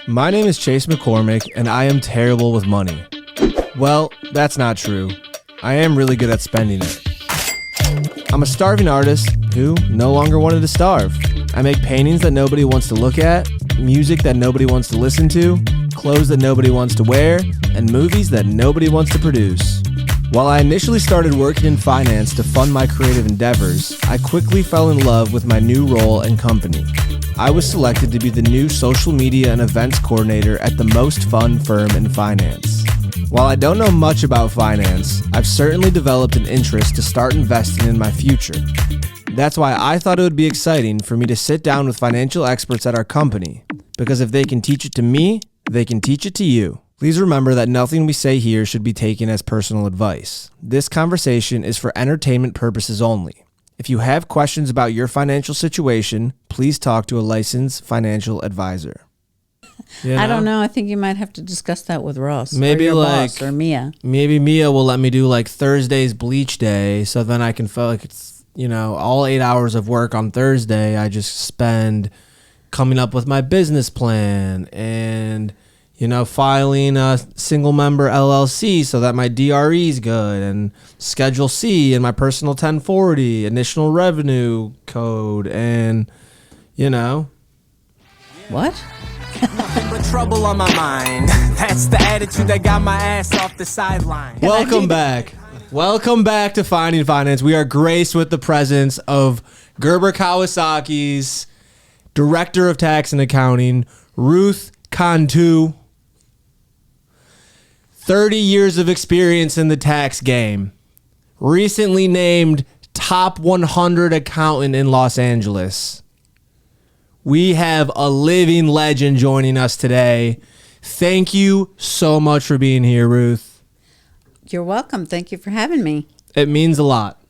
My name is Chase McCormick, and I am terrible with money. Well, that's not true. I am really good at spending it. I'm a starving artist who no longer wanted to starve. I make paintings that nobody wants to look at, music that nobody wants to listen to, clothes that nobody wants to wear, and movies that nobody wants to produce. While I initially started working in finance to fund my creative endeavors, I quickly fell in love with my new role and company. I was selected to be the new social media and events coordinator at the most fun firm in finance. While I don't know much about finance, I've certainly developed an interest to start investing in my future. That's why I thought it would be exciting for me to sit down with financial experts at our company, because if they can teach it to me, they can teach it to you. Please remember that nothing we say here should be taken as personal advice. This conversation is for entertainment purposes only. If you have questions about your financial situation, please talk to a licensed financial advisor. You know? I don't know. I think you might have to discuss that with Ross. Maybe or your like boss or Mia. Maybe Mia will let me do like Thursday's bleach day, so then I can feel like it's, you know, all 8 hours of work on Thursday I just spend coming up with my business plan and, you know, filing a single member LLC so that my DRE is good, and Schedule C and my personal 1040, initial revenue code, and, you know. What? Nothing but trouble on my mind. That's the attitude that got my ass off the sideline. Welcome back. Welcome back to Finding Finance. We are graced with the presence of Gerber Kawasaki's Director of Tax and Accounting, Ruth Cantu. 30 years of experience in the tax game. Recently named top 100 accountant in Los Angeles. We have a living legend joining us today. Thank you so much for being here, Ruth. You're welcome. Thank you for having me. It means a lot.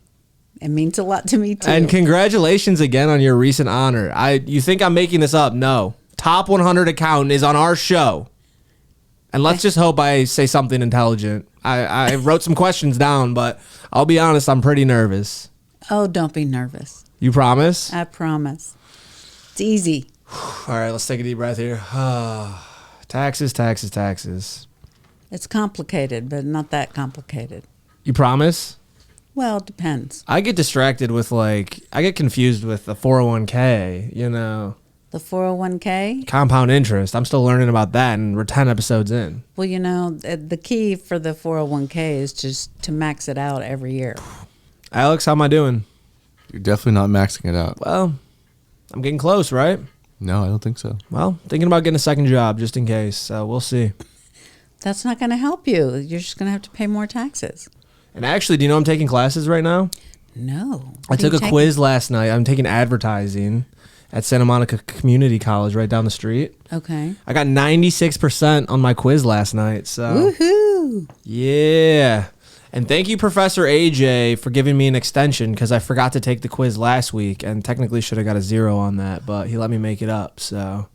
It means a lot to me, too. And congratulations again on your recent honor. You think I'm making this up? No. Top 100 accountant is on our show. And let's just hope I say something intelligent. I wrote some questions down, but I'll be honest, I'm pretty nervous. Oh, don't be nervous. You promise? I promise. It's easy. All right, let's take a deep breath here. Taxes, taxes, taxes. It's complicated, but not that complicated. You promise? Well, it depends. I get distracted with I get confused with the 401k, you know. The 401k? Compound interest. I'm still learning about that, and we're 10 episodes in. Well, you know, the key for the 401k is just to max it out every year. Alex, how am I doing? You're definitely not maxing it out. Well, I'm getting close, right? No, I don't think so. Well, thinking about getting a second job just in case, so we'll see. That's not going to help you. You're just going to have to pay more taxes. And actually, do you know I'm taking classes right now? No. I took a quiz last night. I'm taking advertising at Santa Monica Community College right down the street. Okay. I got 96% on my quiz last night. So Woohoo! Yeah. And thank you, Professor AJ, for giving me an extension, because I forgot to take the quiz last week and technically should have got a 0 on that, but he let me make it up. So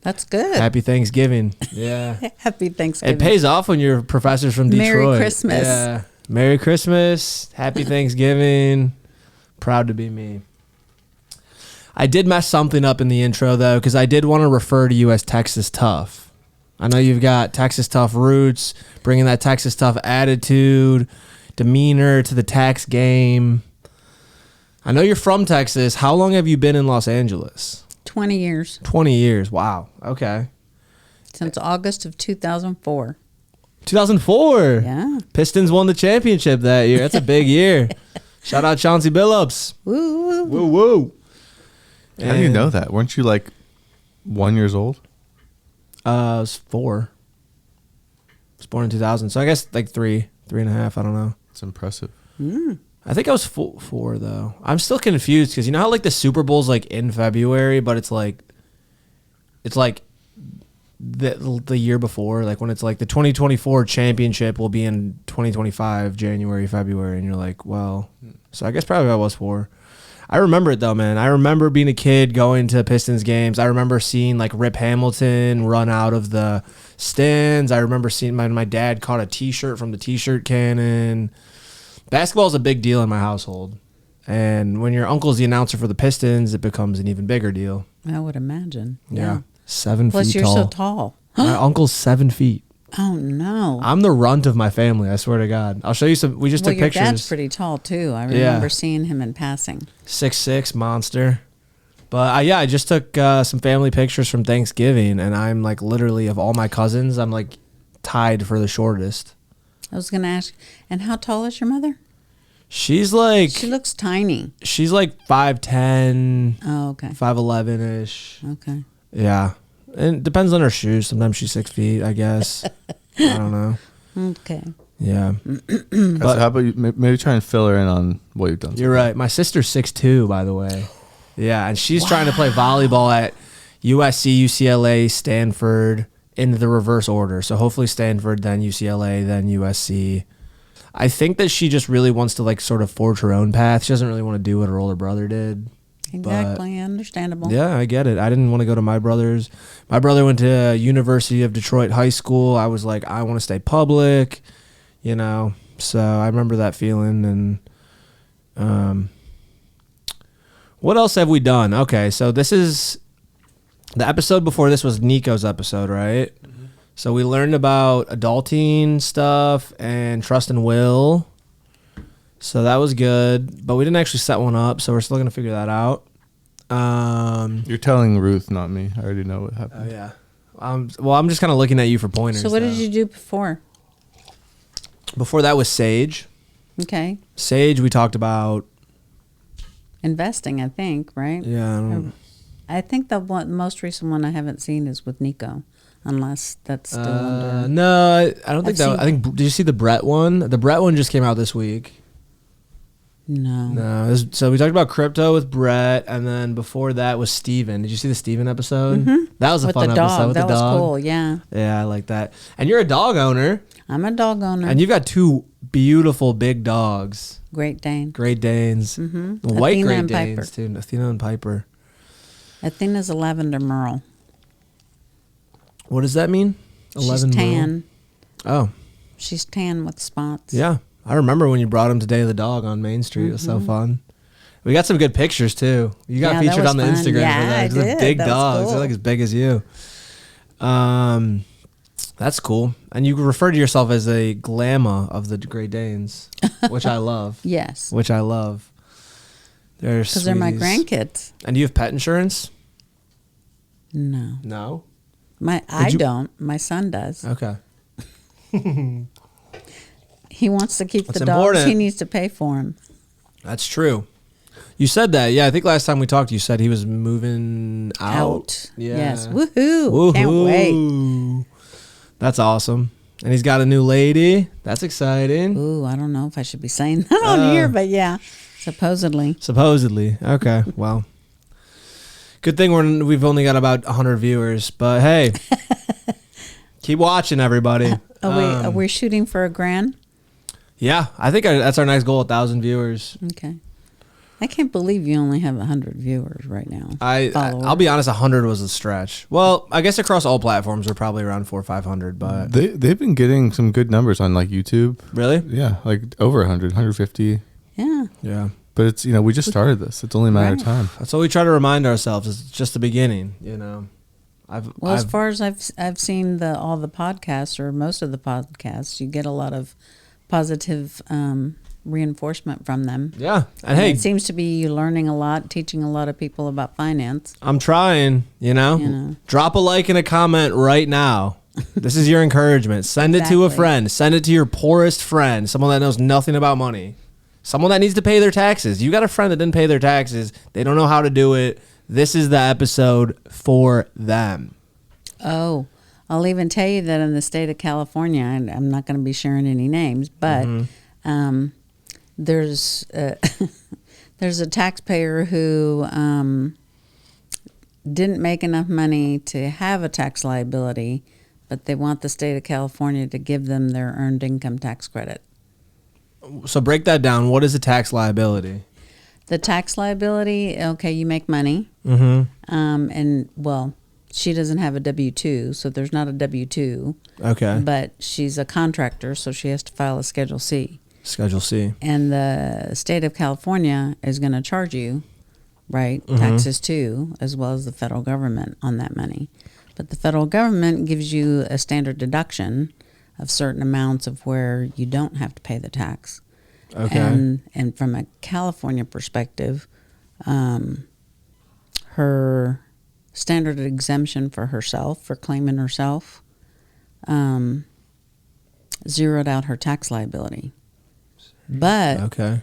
that's good. Happy Thanksgiving. Yeah. Happy Thanksgiving. It pays off when your professor's from Detroit. Merry Christmas. Yeah. Merry Christmas. Happy Thanksgiving. Proud to be me. I did mess something up in the intro, though, because I did want to refer to you as Texas Tough. I know you've got Texas Tough roots, bringing that Texas Tough attitude, demeanor to the tax game. I know you're from Texas. How long have you been in Los Angeles? 20 years. 20 years. Wow. Okay. Since August of 2004. 2004. Yeah. Pistons won the championship that year. That's a big year. Shout out Chauncey Billups. Woo. Woo woo. How do you know that? Weren't you like 1 year old? I was 4. I was born in 2000. So I guess like 3.5. I don't know. It's impressive. I think I was 4 though. I'm still confused because you know how like the Super Bowl's like in February, but it's like the year before, like when it's like the 2024 championship will be in 2025 January, February, and you're like, well, so I guess probably I was 4. I remember it though, man. I remember being a kid going to Pistons games. I remember seeing like Rip Hamilton run out of the stands. I remember seeing my dad caught a T-shirt from the T-shirt cannon. Basketball is a big deal in my household. And when your uncle's the announcer for the Pistons, it becomes an even bigger deal. I would imagine. Yeah. 7 Plus, feet you're tall. so tall. My uncle's 7 feet. Oh, no. I'm the runt of my family, I swear to God. I'll show you some. We just took your pictures. dad's pretty tall, too. I remember seeing him in passing. 6'6", monster. But I just took some family pictures from Thanksgiving, and I'm like literally, of all my cousins, I'm like tied for the shortest. I was going to ask, and how tall is your mother? She's like... She looks tiny. She's like 5'10". Oh, okay. 5'11"-ish. Okay. Yeah. And it depends on her shoes. Sometimes she's 6 feet, I guess. I don't know. Okay. Yeah. So how about you maybe try and fill her in on what you've done? You're right. My sister's 6'2", by the way. Yeah, and she's trying to play volleyball at USC, UCLA, Stanford, in the reverse order. So hopefully Stanford, then UCLA, then USC. I think that she just really wants to like sort of forge her own path. She doesn't really want to do what her older brother did. Exactly. Understandable. Yeah, I get it. I didn't want to go to my brother's. My brother went to University of Detroit High School. I was like, I want to stay public, you know. So I remember that feeling. And what else have we done? Okay, so this is the episode before this was Nico's episode, right? Mm-hmm. So we learned about adulting stuff and trust and will. So that was good, but we didn't actually set one up, so we're still gonna figure that out. You're telling Ruth, not me. I already know what happened. Oh yeah. Well, I'm just kind of looking at you for pointers. So what did you do before? Before that was Sage. Okay. Sage, we talked about Investing, I think, right? Yeah. I think the most recent one I haven't seen is with Nico, unless that's still under. No, I don't think I've that. I think. Did you see the Brett one? The Brett one just came out this week. No. No. So we talked about crypto with Brett, and then before that was Steven. Did you see the Steven episode? Mm-hmm. That was a with fun the dog. episode. With that the was dog. cool. Yeah. Yeah, I like that. And you're a dog owner. I'm a dog owner. And you've got 2 beautiful big dogs. Great Dane. Great Danes. Mm-hmm. White Athena Great and Danes, Piper. too. Athena and Piper. Athena's a lavender merle. What does that mean? She's tan. Oh. She's tan with spots. Yeah. I remember when you brought him to Day of the Dog on Main Street. It was so fun. We got some good pictures, too. You got featured on the fun. Instagram Yeah, for that. I They're did. big That was dogs. cool. They're like as big as you. That's cool. And you refer to yourself as a glamour of the Great Danes, which I love. Yes. Which I love. Because they're my sweeties. grandkids. And do you have pet insurance? No. No? I don't. My son does. Okay. He wants to keep That's the dogs. important. He needs to pay for them. That's true. You said that. Yeah, I think last time we talked, you said he was moving out. Yeah. Yes. Woohoo. Can't wait. That's awesome. And he's got a new lady. That's exciting. Ooh, I don't know if I should be saying that on here, but yeah, supposedly. Supposedly. Okay. Well, good thing we've only got about 100 viewers, but hey, keep watching, everybody. Are we shooting for a grand? Yeah, I think that's our next goal, 1,000 viewers. Okay. I can't believe you only have 100 viewers right now. I'll be honest, 100 was a stretch. Well, I guess across all platforms we're probably around 400 or 500, but They've been getting some good numbers on like YouTube. really? Yeah, like over 100, 150. Yeah. Yeah. But it's, we just started this. It's only a matter of Right. time. That's what we try to remind ourselves. It's just the beginning, As far as I've seen all the podcasts or most of the podcasts, you get a lot of positive reinforcement from them. Yeah. And hey, it seems to be you learning a lot, teaching a lot of people about finance. I'm trying, Drop a like and a comment right now. This is your encouragement. Send it to a Exactly. friend. Send it to your poorest friend, someone that knows nothing about money. Someone that needs to pay their taxes. You got a friend that didn't pay their taxes. They don't know how to do it. This is the episode for them. Oh, I'll even tell you that in the state of California, and I'm not going to be sharing any names, but there's there's a taxpayer who didn't make enough money to have a tax liability, but they want the state of California to give them their earned income tax credit. So break that down. What is a tax liability? The tax liability, okay, you make money, and well, she doesn't have a W-2, so there's not a W-2. Okay. But she's a contractor, so she has to file a Schedule C. Schedule C. And the state of California is going to charge you, right, taxes too, as well as the federal government on that money. But the federal government gives you a standard deduction of certain amounts of where you don't have to pay the tax. Okay. And from a California perspective, her standard exemption for herself, for claiming herself, zeroed out her tax liability. But Okay.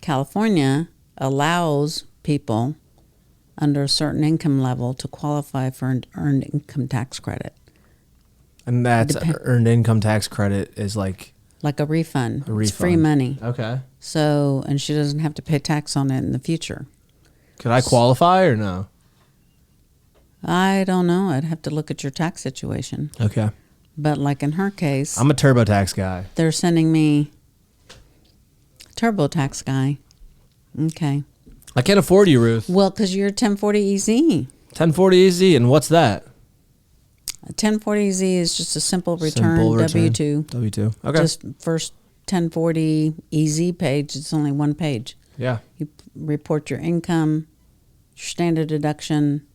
California allows people under a certain income level to qualify for an earned income tax credit. And that's earned income tax credit is like a refund. A refund. It's free money. Okay. So, and she doesn't have to pay tax on it in the future. Could I qualify or no? I don't know. I'd have to look at your tax situation. Okay. But like in her case, I'm a TurboTax guy. they're sending me TurboTax guy. Okay. I can't afford you, Ruth. Well, because you're 1040EZ. 1040EZ, and what's that? A 1040EZ is just a simple return, W-2. W-2. Okay. Just first 1040EZ page, it's only one page. Yeah. You report your income, your standard deduction,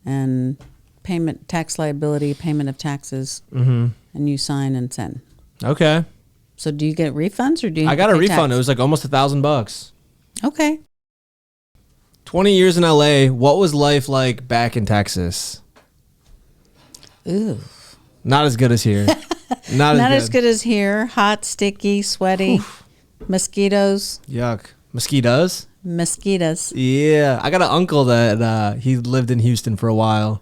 and payment, tax liability, payment of taxes, and you sign and send. Okay. So do you get refunds or do you? I got a pay refund. tax? It was like almost $1,000. Okay. 20 years in LA. What was life like back in Texas? Ooh. Not as good as here. Not as good as here. Hot, sticky, sweaty, mosquitoes. Yuck. Mosquitoes? Mosquitoes. Yeah. I got an uncle that he lived in Houston for a while.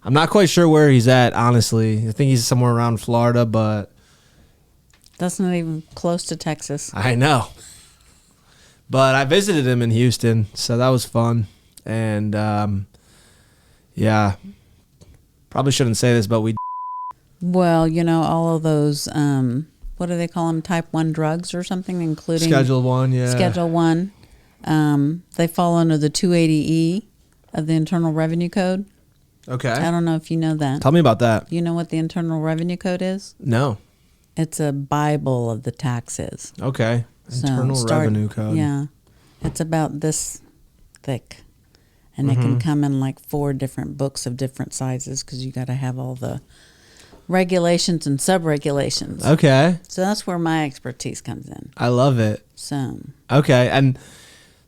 I'm not quite sure where he's at, honestly. I think he's somewhere around Florida, but That's not even close to Texas. I know. But I visited him in Houston, so that was fun. And yeah, probably shouldn't say this, but we. Well, you know, all of those, what do they call them? Type 1 drugs or something, including Schedule 1, yeah. Schedule 1. They fall under the 280E of the Internal Revenue Code. Okay. I don't know if you know that. Tell me about that. You know what the Internal Revenue Code is? No. It's a Bible of the taxes. Okay. Internal Revenue Code. Yeah. It's about this thick. And it can come in like 4 different books of different sizes because you got to have all the regulations and sub-regulations. Okay. So that's where my expertise comes in. I love it. So. Okay. And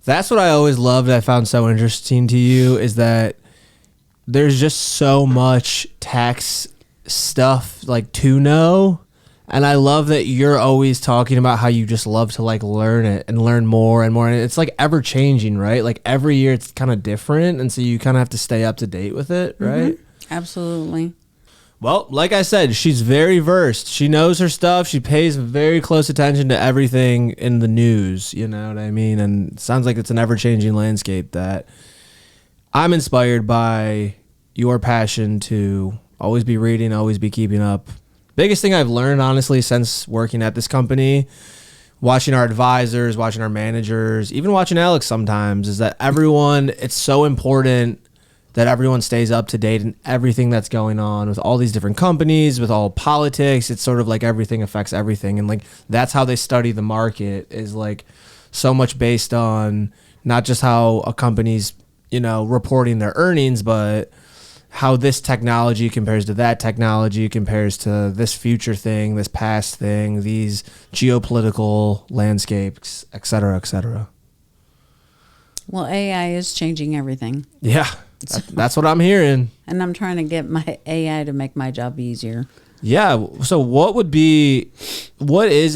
that's what I always loved. I found so interesting to you is that there's just so much tax stuff like to know. And I love that you're always talking about how you just love to like learn it and learn more and more. And it's like ever changing, right? Like every year it's kind of different. And so you kind of have to stay up to date with it, right? Absolutely. Well, like I said, she's very versed. She knows her stuff. She pays very close attention to everything in the news. You know what I mean? And it sounds like it's an ever changing landscape that I'm inspired by your passion to always be reading, always be keeping up. Biggest thing I've learned, honestly, since working at this company, watching our advisors, watching our managers, even watching Alex sometimes, is that everyone, it's so important that everyone stays up to date in everything that's going on with all these different companies, with all politics. It's sort of like everything affects everything. And like, that's how they study the market, is like so much based on not just how a company's, you know, reporting their earnings, but how this technology compares to that technology, compares to this future thing, this past thing, these geopolitical landscapes, et cetera, et cetera. Well, AI is changing everything. Yeah, that's what I'm hearing. And I'm trying to get my AI to make my job easier. Yeah. So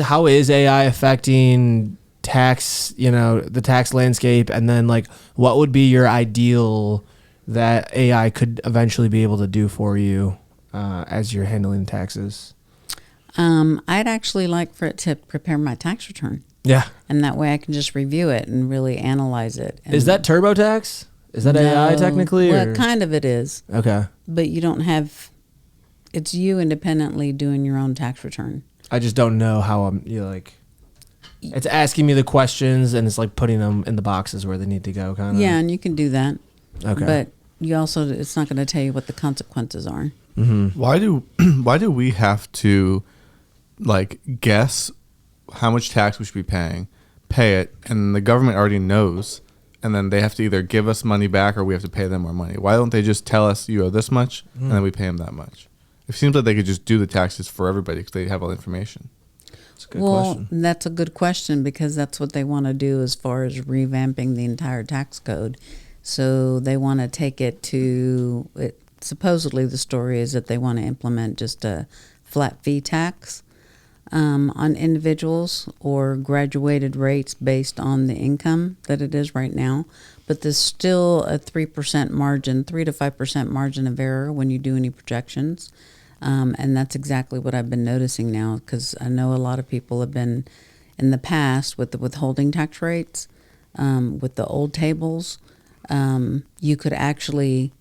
how is AI affecting tax, you know, the tax landscape? And then like, what would be your ideal that AI could eventually be able to do for you as you're handling taxes? I'd actually like for it to prepare my tax return. Yeah. And that way I can just review it and really analyze it. And Is that TurboTax? Is that AI technically? Well, or? kind of it is. Okay. But you don't have, it's you independently doing your own tax return. I just don't know how it's asking me the questions and it's like putting them in the boxes where they need to go kind of. Yeah, and you can do that. Okay. But you also, it's not going to tell you what the consequences are. Mm-hmm. Why do we have to like guess how much tax we should be paying, pay it, and the government already knows and then they have to either give us money back or we have to pay them more money. Why don't they just tell us you owe this much and then we pay them that much? It seems like they could just do the taxes for everybody because they have all the information. That's a good question. That's a good question because that's what they want to do as far as revamping the entire tax code. So they want to take it to it. Supposedly the story is that they want to implement just a flat fee tax on individuals or graduated rates based on the income that it is right now. But there's still a 3% margin, 3 to 5% margin of error when you do any projections. And that's exactly what I've been noticing now because I know a lot of people have been in the past with the withholding tax rates, with the old tables. You could actually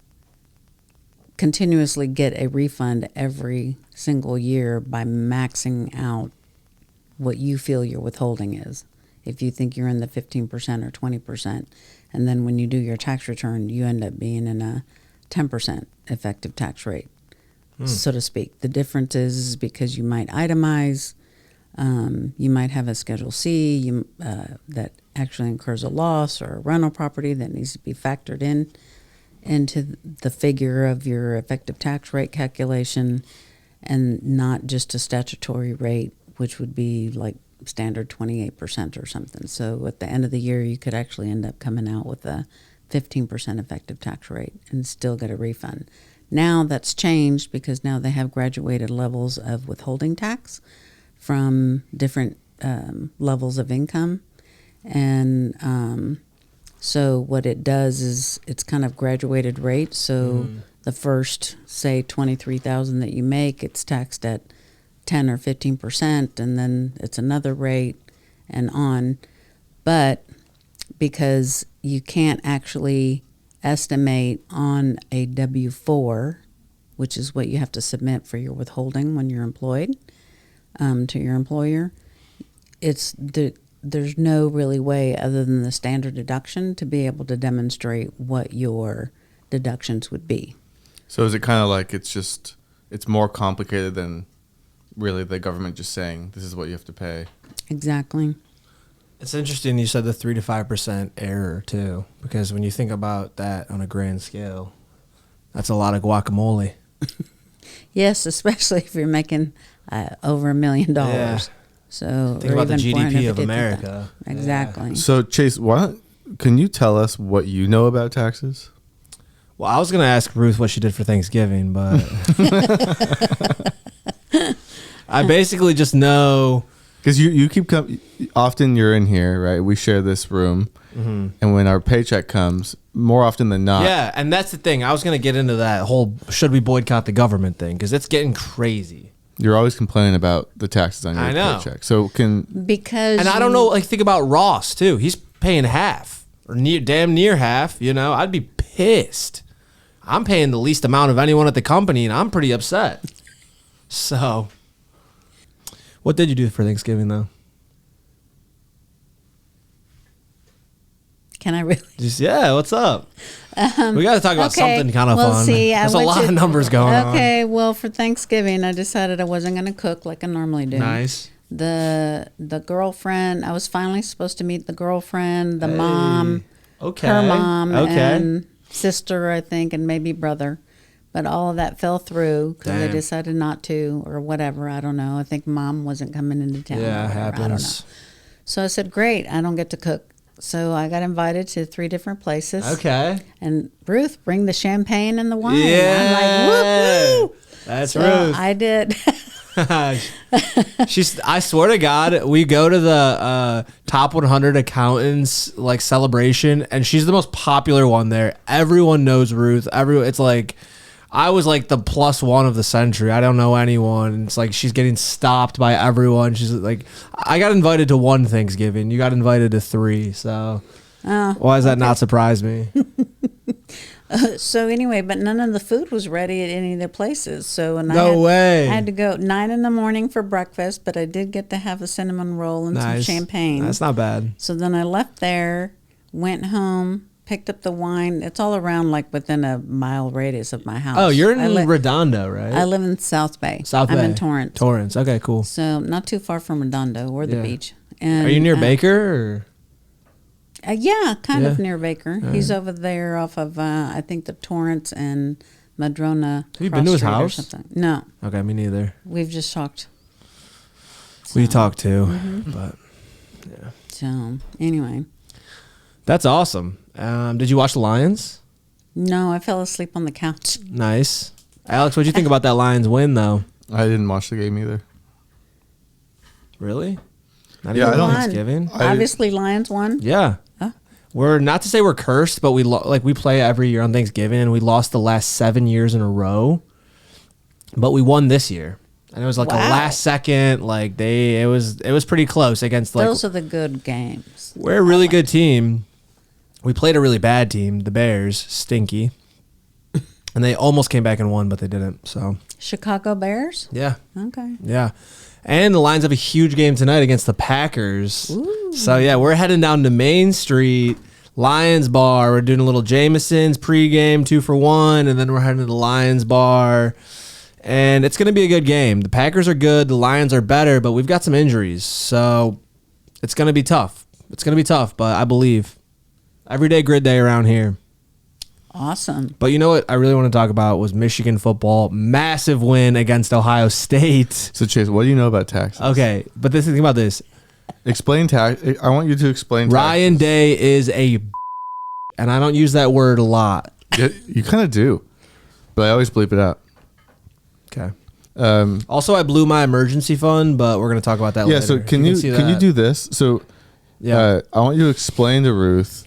continuously get a refund every single year by maxing out what you feel your withholding is. If you think you're in the 15% or 20%, and then when you do your tax return, you end up being in a 10% effective tax rate, so to speak. The difference is because you might itemize, you might have a Schedule C that actually incurs a loss or a rental property that needs to be factored into the figure of your effective tax rate calculation and not just a statutory rate, which would be like standard 28% or something. So at the end of the year, you could actually end up coming out with a 15% effective tax rate and still get a refund. Now that's changed because now they have graduated levels of withholding tax from different levels of income. And so what it does is it's kind of graduated rate. So the first, say, $23,000 that you make, it's taxed at 10 or 15%, and then it's another rate and on. But because you can't actually estimate on a W-4, which is what you have to submit for your withholding when you're employed to your employer, there's no really way other than the standard deduction to be able to demonstrate what your deductions would be. So is it kind of like it's more complicated than really the government just saying this is what you have to pay? Exactly. It's interesting you said the 3 to 5% error too, because when you think about that on a grand scale, that's a lot of guacamole. Yes, especially if you're making over $1 million. Yeah. So Think or about the even GDP of 450,000. America. Exactly. So Chase, can you tell us what you know about taxes? Well, I was going to ask Ruth what she did for Thanksgiving, but I basically just know. Because you keep often you're in here, right? We share this room, and when our paycheck comes, more often than not. Yeah, and that's the thing. I was going to get into that whole should we boycott the government thing, because it's getting crazy. You're always complaining about the taxes on your paycheck. So because I don't know, like think about Ross too. He's paying half or damn near half, you know. I'd be pissed. I'm paying the least amount of anyone at the company and I'm pretty upset. So, what did you do for Thanksgiving though? Can I really? Yeah, what's up? We got to talk about something kind of fun. See, There's a lot of numbers going on. Okay, well, for Thanksgiving, I decided I wasn't going to cook like I normally do. Nice. The girlfriend, I was finally supposed to meet the girlfriend, the mom, Okay. her mom, Okay. and sister, I think, and maybe brother. But all of that fell through because they Damn. decided not to or whatever. I don't know. I think mom wasn't coming into town. Yeah, or whatever. happens. I don't know. So I said, great, I don't get to cook. So I got invited to 3 different places. Okay. And Ruth, bring the champagne and the wine. Yeah. I'm like, whoop, whoop. That's So Ruth. I did. I swear to God, we go to the top 100 accountants like celebration, and she's the most popular one there. Everyone knows Ruth. It's like I was like the +1 of the century. I don't know anyone. It's like she's getting stopped by everyone. She's like, I got invited to 1 Thanksgiving. You got invited to 3. So why does that not surprise me? So anyway, but none of the food was ready at any of the places. So No way. I had to go 9 in the morning for breakfast, but I did get to have a cinnamon roll and Nice. some champagne. That's not bad. So then I left there, went home, picked up the wine. It's all around like within a mile radius of my house. Oh, you're in I Redondo, right? I live in South Bay. South Bay. I'm in Torrance. Torrance. Okay, cool. So not too far from Redondo or the Yeah. beach. And, Are you near Baker? Or? Yeah, kind of Yeah. near Baker. He's over there off of, I think, the Torrance and Madrona. Have you been to his cross street or house? something. No, Okay, me neither. we've just talked. We talked too, but So, anyway. that's awesome. Did you watch the Lions? No, I fell asleep on the couch. Nice. Alex, what'd you think about that Lions win, though? I didn't watch the game either. Really? Not Yeah, even I don't- Thanksgiving? Obviously, Lions won. Yeah. Huh? We're not to say we're cursed, but we play every year on Thanksgiving, and we lost the last 7 years in a row, but we won this year, and it was like a Wow. last second. Like it was pretty close against like Those are the good games. we're a really good team. We played a really bad team, the Bears, stinky, and they almost came back and won, but they didn't. So Chicago Bears? yeah, Okay. yeah. And the Lions have a huge game tonight against the Packers. Ooh. So, yeah, we're heading down to Main Street, Lions Bar. We're doing a little Jameson's pregame, 2 for 1, and then we're heading to the Lions Bar. And it's going to be a good game. The Packers are good. The Lions are better, but we've got some injuries. So, it's going to be tough. It's going to be tough, but I believe. Everyday grid day around here. Awesome. But you know what I really want to talk about was Michigan football. Massive win against Ohio State. So Chase, what do you know about taxes? Okay, but this think about this. Explain tax. I want you to explain. Ryan taxes. Day is and I don't use that word a lot. Yeah, you kind of do, but I always bleep it out. Okay. Um, I blew my emergency fund, but we're going to talk about that yeah. later. So can you see can you that. do this? So Yeah. I want you to explain to Ruth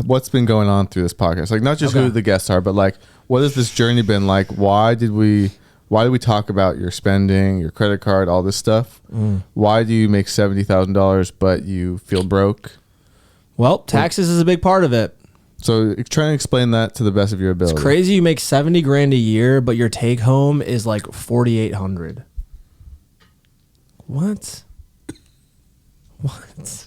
what's been going on through this podcast. Like not just Okay. who the guests are, but like what has this journey been like? Why did we talk about your spending, your credit card, all this stuff? Why do you make $70,000 but you feel broke? Well, taxes is a big part of it. So try and explain that to the best of your ability. It's crazy. You make 70 grand a year, but your take home is like 4,800. What? What?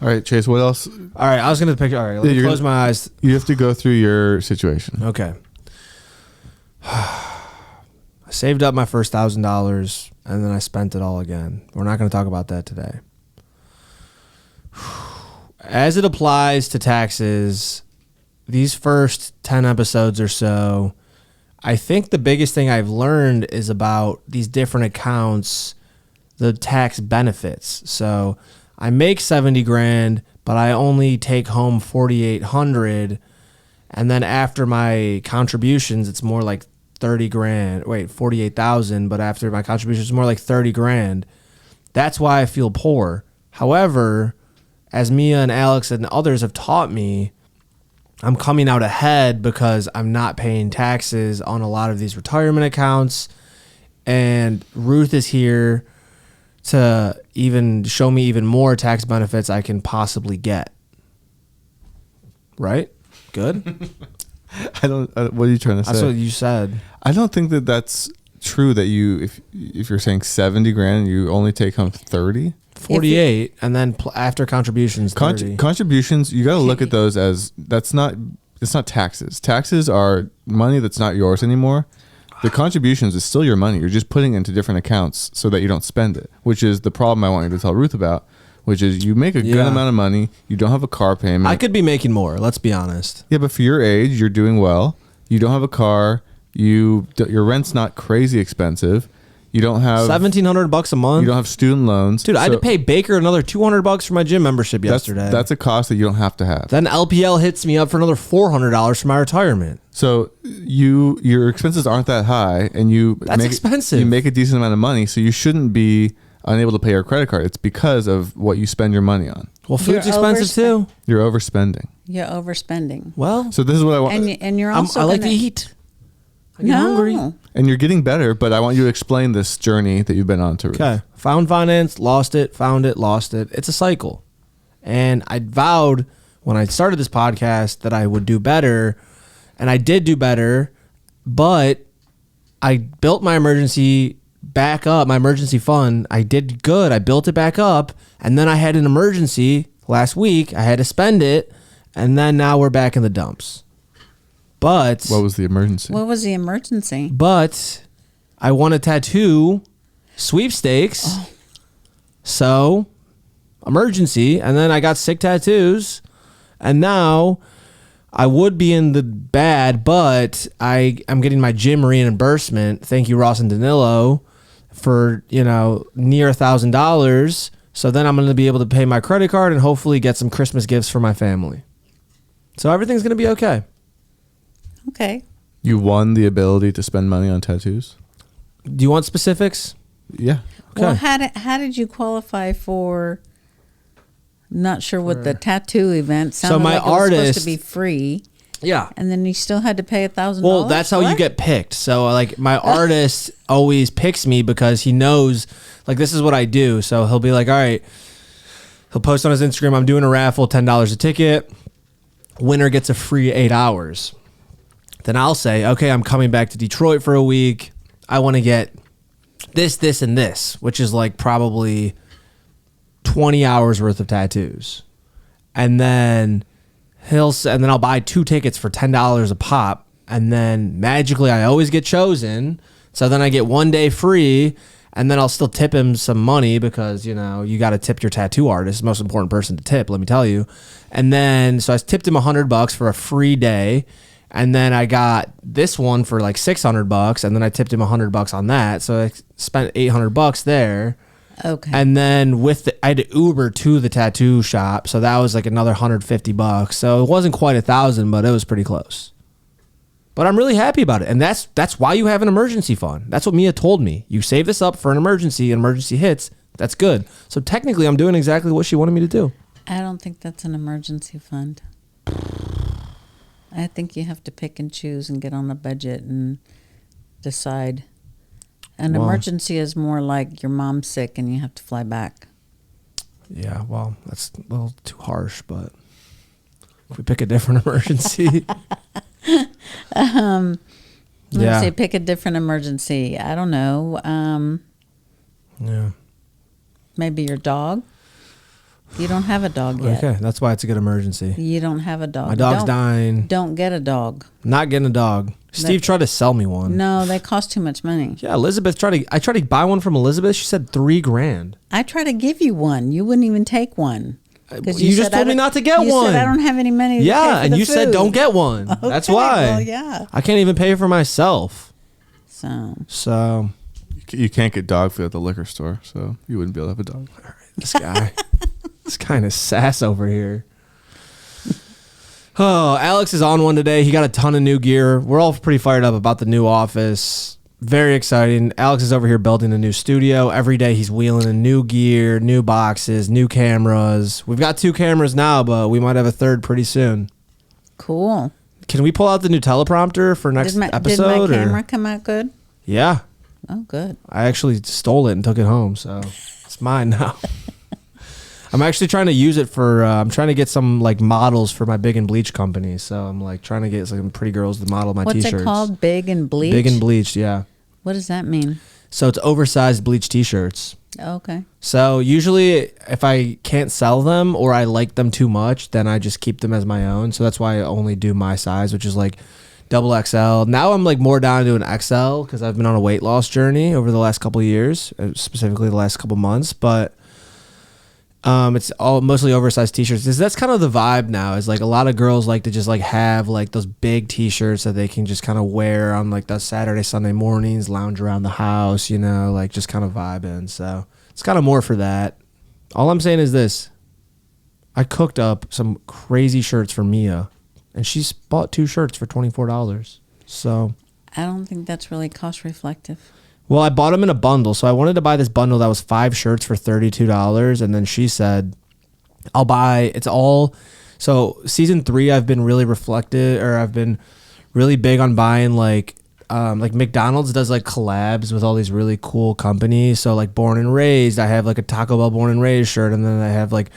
All right, Chase. What else? All right, I was going to picture. All right, let me close my eyes. You have to go through your situation. Okay. I saved up my first $1,000 and then I spent it all again. We're not going to talk about that today. As it applies to taxes, these first 10 episodes or so, I think the biggest thing I've learned is about these different accounts, the tax benefits. So I make 70 grand, but I only take home 4,800. And then after my contributions, it's more like 30 grand. Wait, 48,000. But after my contributions, it's more like 30 grand. That's why I feel poor. However, as Mia and Alex and others have taught me, I'm coming out ahead because I'm not paying taxes on a lot of these retirement accounts. And Ruth is here to even show me even more tax benefits I can possibly get. Right? Good? I don't. What are you trying to say? That's what you said. I don't think that that's true. That you, if you're saying 70 grand, you only take home 30. 48, and then after contributions, 30. Contributions, you got to look at those as it's not taxes. Taxes are money that's not yours anymore. The contributions is still your money. You're just putting it into different accounts so that you don't spend it, which is the problem I want you to tell Ruth about, which is you make a good amount of money. You don't have a car payment. I could be making more, let's be honest. Yeah, but for your age, you're doing well. You don't have a car. Your rent's not crazy expensive. You don't have $1,700 a month. You don't have student loans. Dude, I had to pay Baker another $200 for my gym membership yesterday. That's a cost that you don't have to have. Then LPL hits me up for another $400 for my retirement. So your expenses aren't that high, and That's expensive. You make a decent amount of money, so you shouldn't be unable to pay your credit card. It's because of what you spend your money on. Well, food's You're expensive too. You're overspending. You're overspending. Well, So this is what I want. And you're also I like to gonna- eat. I get hungry. And you're getting better, but I want you to explain this journey that you've been on to Ruth. Okay. Found finance, lost it, found it, lost it. It's a cycle. And I vowed when I started this podcast that I would do better. And I did do better, but I built my emergency back up, my emergency fund. I did good. I built it back up. And then I had an emergency last week. I had to spend it. And then now we're back in the dumps. But What was the emergency? What was the emergency? But I won a tattoo sweepstakes. So emergency, and then I got sick tattoos, and now I would be in the bad, but I'm getting my gym reimbursement. Thank you, Ross and Danilo, for near $1,000. So then I'm going to be able to pay my credit card and hopefully get some Christmas gifts for my family. So everything's going to be okay. Okay. You won the ability to spend money on tattoos? Do you want specifics? Yeah. Okay. Well, how did you qualify for? Not sure what the tattoo event sounded So my like. It was artist supposed to be free, Yeah. and then you still had to pay $1,000. Well, that's how you get picked. So like my artist always picks me because he knows like this is what I do. So he'll be like, all right, he'll post on his Instagram, I'm doing a raffle, $10 a ticket. Winner gets a free 8 hours. Then I'll say, okay, I'm coming back to Detroit for a week. I want to get this, this, and this, which is like probably 20 hours worth of tattoos. And then I'll buy 2 tickets for $10 a pop. And then magically I always get chosen. So then I get 1 day free, and then I'll still tip him some money because, you got to tip your tattoo artist, the most important person to tip, let me tell you. And then, so I tipped him $100 for a free day. And then I got this one for like $600, and then I tipped him $100 on that. So I spent $800 there. Okay. And then I had to Uber to the tattoo shop, so that was like another $150. So it wasn't quite $1,000, but it was pretty close. But I'm really happy about it, and that's why you have an emergency fund. That's what Mia told me. You save this up for an emergency hits. That's good. So technically, I'm doing exactly what she wanted me to do. I don't think that's an emergency fund. I think you have to pick and choose and get on a budget and decide. An emergency is more like your mom's sick and you have to fly back. Yeah, well, that's a little too harsh, but if we pick a different emergency. Let me say pick a different emergency. I don't know. Yeah. Maybe your dog. You don't have a dog yet. Okay, that's why it's a good emergency. You don't have a dog. My dog's dying. Don't get a dog. Not getting a dog. Steve tried to sell me one. No, they cost too much money. Yeah, I tried to buy one from Elizabeth. She said $3,000. I tried to give you one. You wouldn't even take one. You just told me not to get one. You said I don't have any money to pay for and the you said food. don't get one. Okay, That's why. Well, yeah. I can't even pay for myself. So You can't get dog food at the liquor store, so you wouldn't be able to have a dog. All right, this guy. This kind of sass over here. Oh, Alex is on one today. He got a ton of new gear. We're all pretty fired up about the new office. Very exciting. Alex is over here building a new studio. Every day he's wheeling in new gear, new boxes, new cameras. We've got 2 cameras now, but we might have a 3rd pretty soon. cool. Can we pull out the new teleprompter for next episode? Did my camera come out good? Yeah. Oh, good. I actually stole it and took it home, so it's mine now. I'm actually trying to use it for, I'm trying to get some like models for my Big and Bleach company. So I'm like trying to get some pretty girls to model my What's t-shirts. it called? Big and Bleach? Big and Bleached, yeah. What does that mean? So it's oversized bleach t-shirts. Okay. So usually if I can't sell them or I like them too much, then I just keep them as my own. So that's why I only do my size, which is like XXL. Now I'm like more down to an XL because I've been on a weight loss journey over the last couple of years, specifically the last couple months. But it's all mostly oversized t-shirts. That's kind of the vibe now, is like a lot of girls like to just like have like those big t-shirts that they can just kind of wear on like the Saturday, Sunday mornings, lounge around the house, like just kind of vibing. So it's kind of more for that. All I'm saying is this. I cooked up some crazy shirts for Mia, and she's bought 2 shirts for $24. So I don't think that's really cost reflective. well, I bought them in a bundle. So I wanted to buy this bundle that was 5 shirts for $32. And then she said, I'll buy, it's all. So season 3, I've been really I've been really big on buying like McDonald's does like collabs with all these really cool companies. So like Born and Raised, I have like a Taco Bell Born and Raised shirt. And then I have like,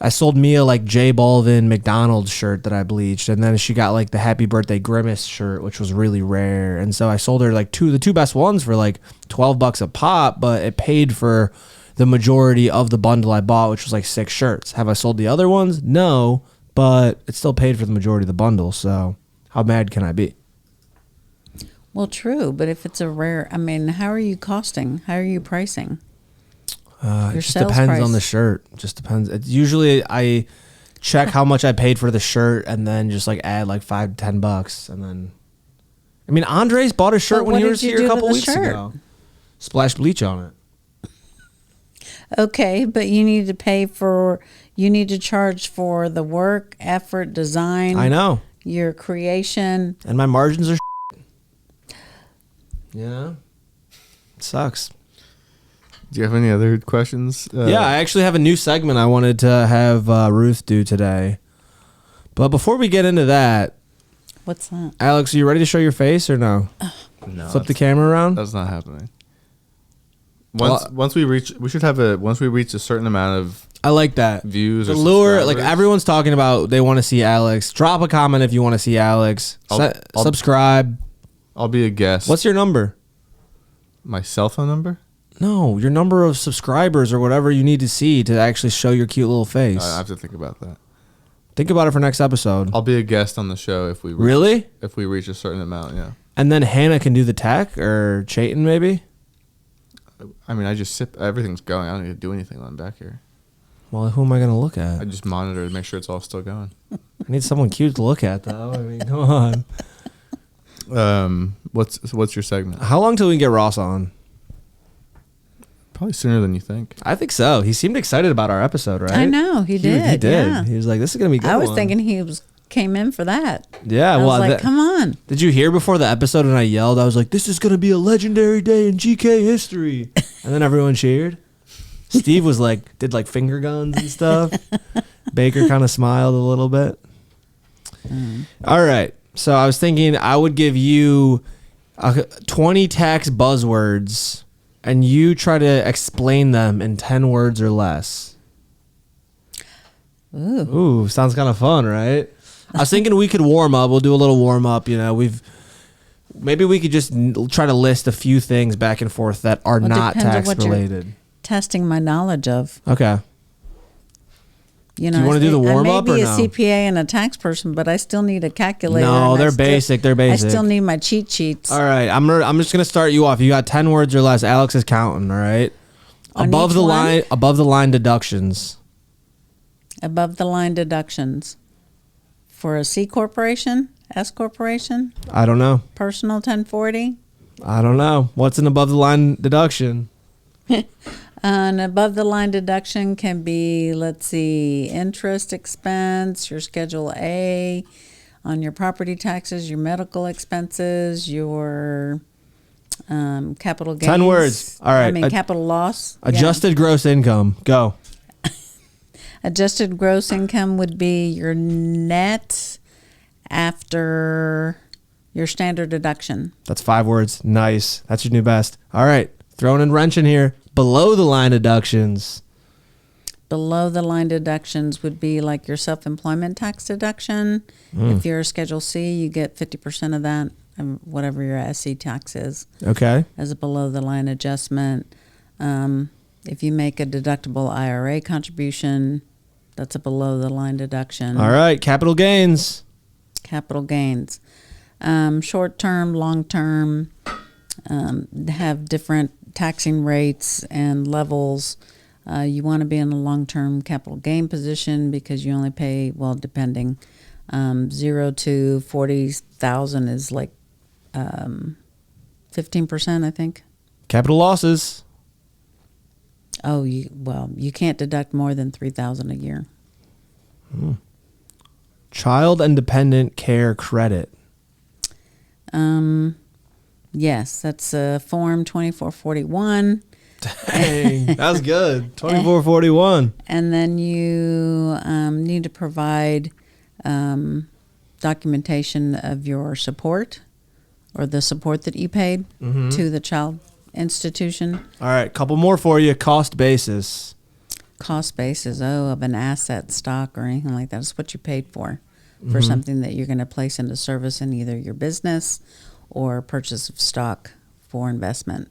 I sold Mia like J Balvin McDonald's shirt that I bleached, and then she got like the Happy Birthday Grimace shirt, which was really rare. And so I sold her like the 2 best ones for like $12 a pop, but it paid for the majority of the bundle I bought, which was like 6 shirts. Have I sold the other ones? No, but it still paid for the majority of the bundle. So how mad can I be? Well, true, but if it's a rare, I mean, how are you costing? How are you pricing? It just depends on the shirt. Just depends. It's usually I check how much I paid for the shirt and then just like add like $5 to $10 and then. I mean, Andres bought a shirt when he was here a couple weeks ago. Splash bleach on it. Okay, but you need to charge for the work, effort, design. I know. Your creation. And my margins are Yeah. It sucks. Do you have any other questions? Yeah, I actually have a new segment I wanted to have Ruth do today. But before we get into that, what's that? Alex, are you ready to show your face or no? No. Flip the camera around? That's not happening. Once we reach a certain amount of I like that. Views the or lure, like everyone's talking about they want to see Alex. Drop a comment if you want to see Alex. Subscribe. I'll be a guest. What's your number? My cell phone number? No, your number of subscribers or whatever you need to see to actually show your cute little face. I have to think about that. Think about it for next episode. I'll be a guest on the show if we reach a certain amount, yeah. And then Hannah can do the tech or Chayton maybe? I mean, I just sit. Everything's going. I don't need to do anything when I'm back here. Well, who am I going to look at? I just monitor to make sure it's all still going. I need someone cute to look at, though. I mean, come on. What's your segment? How long till we can get Ross on? Probably sooner than you think. I think so. He seemed excited about our episode, right? I know he did. He did. Yeah. He was like, "This is gonna be good." I was thinking he came in for that. Yeah. I was like, come on. Did you hear before the episode when I yelled? I was like, "This is gonna be a legendary day in GK history," and then everyone cheered. Steve was like, did like finger guns and stuff. Baker kind of smiled a little bit. All right. So I was thinking I would give you 20 tax buzzwords and you try to explain them in 10 words or less. Ooh, sounds kind of fun, right? I was thinking we could warm up. We'll do a little warm up. You know, maybe we could just try to list a few things back and forth that are not tax related. Testing my knowledge of. Okay. You know, do you want to do the warm up or no? I may be a CPA and a tax person, but I still need a calculator. No, they're basic. They're basic. I still need my cheat sheets. All right, I'm just gonna start you off. You got 10 words or less. Alex is counting. All right. Above the line deductions. Above the line deductions for a C corporation, S corporation. I don't know. Personal 1040. I don't know. What's an above the line deduction? An above the line deduction can be, let's see, interest expense, your Schedule A on your property taxes, your medical expenses, your capital gains. 10 words. All right. I mean, capital loss. Adjusted gross income. Go. Adjusted gross income would be your net after your standard deduction. That's 5 words. Nice. That's your new best. All right. Throwing in wrench in here. Below the line deductions. Below the line deductions would be like your self-employment tax deduction. If you're a Schedule C, you get 50% of that, whatever your SC tax is. Okay. As a below the line adjustment. If you make a deductible IRA contribution, that's a below the line deduction. All right. Capital gains. Capital gains. Short term, long term, have different taxing rates and levels. You want to be in a long-term capital gain position because you only pay, well, depending, 0 to 40,000 is like 15%, I think. Capital losses. Oh, you can't deduct more than 3,000 a year. Child and dependent care credit. Yes, that's Form 2441. Dang, that was good. 2441. And then you need to provide documentation of your support or the support that you paid to the child institution. All right, couple more for you. Cost basis. Cost basis, of an asset, stock, or anything like that. It's what you paid for something that you're going to place into service in either your business or purchase of stock for investment.